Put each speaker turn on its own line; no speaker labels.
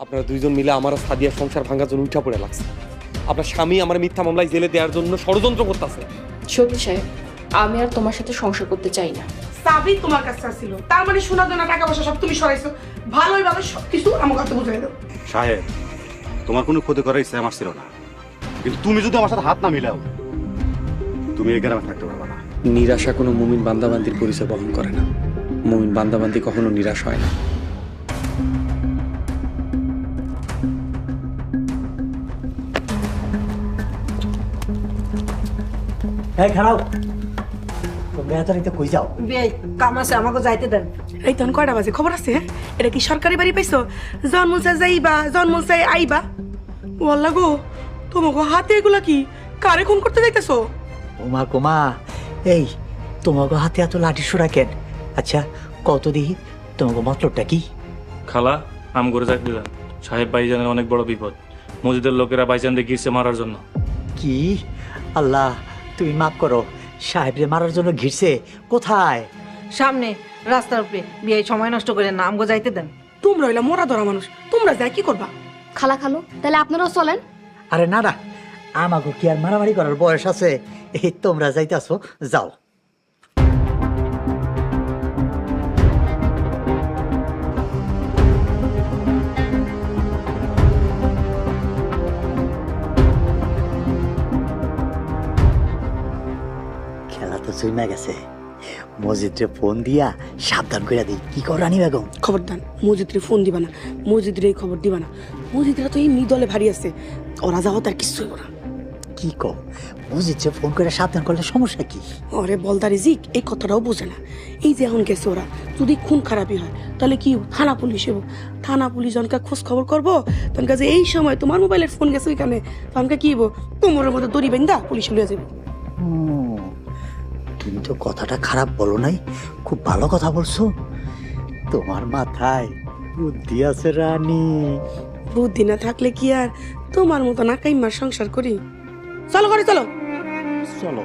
আপনারা দুইজন মিলে আমার আর সাদিয়ার সংসার ভাঙার জন্য উঠা পড়ে লাগছে। আপনার স্বামী আমার মিথ্যা মামলায় জেলে দেওয়ার জন্য ষড়যন্ত্র করতেছে।
শফিক সাহেব, আমি আর তোমার সাথে সংসার করতে চাই না।
চাবি তোমার কাছে ছিল, তার মানে সোনা দানা টাকা পয়সা সব তুমি সরাইছো। ভালোই ভালো সবকিছু আমার কাছে বুঝাই দাও।
সাহেব, তোমার কোনো ক্ষতি করার ইচ্ছা আমার ছিল না, কিন্তু তুমি যদি আমার সাথে হাত না মিলাও তুমি এই গ্রামে থাকতে পারবে না।
নিরাশা কোনো মুমিন বান্দাবান্দির পরিচয় বহন করে না। মুমিন বান্দাবান্দি কখনো নিরাশ হয় না।
খারাপ তোমরা এত রাতে কই যাও?
কাম আছে, আমাকে যাইতে দেন। এই তখন কয়টা বাজে খবর আছে? এটা কি সরকারি বাড়ি পাইছো? জন্ম চাই যাইবা, জন্ম চাই আইবা। ওয়াল্লা গো, তোমাকে হাতে এগুলা কি? কারে খুন করতে যাইতেছো?
ওমা কোমা, এই তোমাকে হাতে এত লাঠি সুরা কেন? আচ্ছা কত দিহি তোমাকে মতলবটা কি?
খালা আম করে যাক দিলেন, সাহেব ভাইজানের অনেক বড় বিপদ। মসজিদের লোকেরা ভাইজানদের গিয়েছে মারার জন্য।
কি? আল্লাহ তুমি মাফ করো, সাহেবরে মারার জন্য ঘিরছে কোথায়?
সামনে রাস্তার উপরে। বিয়ে সময় নষ্ট করে না, আমগো যাইতে দেন।
তোমরা হইলা মরা ধরা মানুষ, তোমরা যাই কি করবা?
খালা খালো, তাহলে আপনারাও চলেন।
আরে না না, আমাকে কি আর মারামারি করার বয়স আছে? এই তোমরা যাইতাছো, যাও। খেলা তো চইমা গেছে, মসজিদে ফোন দিয়া সাবধান করে দিই। কি কর রানী বেগম?
খবরদার মসজিদরে ফোন দিবা না, মসজিদরে এই খবর দিবা না। মসজিদরা তো এমনি দলে ভারী আছে, ওরা যাওয়া তার কিছু হইব না।
কি কম, মসজিদে ফোন করে সাবধান করলে সমস্যা কি?
ওরে বলদারি জিক এই কথাটাও বোঝে না। এই যে এখন গেছে ওরা, যদি খুন খারাপই হয় তাহলে কি থানা পুলিশ হবো। থানা পুলিশ জনকে খোঁজ খবর করবো, তখন কাছে এই সময় তোমার মোবাইলের ফোন গেছে ওইখানে, তখনকে কি হবো? কোমরের মধ্যে দড়ি বেঁধা পুলিশ লিয়ে যাবো।
তুমি তো কথাটা খারাপ বলো নাই, খুব ভালো কথা বলছো। তোমার মাথায় বুদ্ধি আছে রানী।
বুদ্ধি না থাকলে কি আর তোমার মতো না কাইমার সংসার করি? চলো করে চলো।
চলো।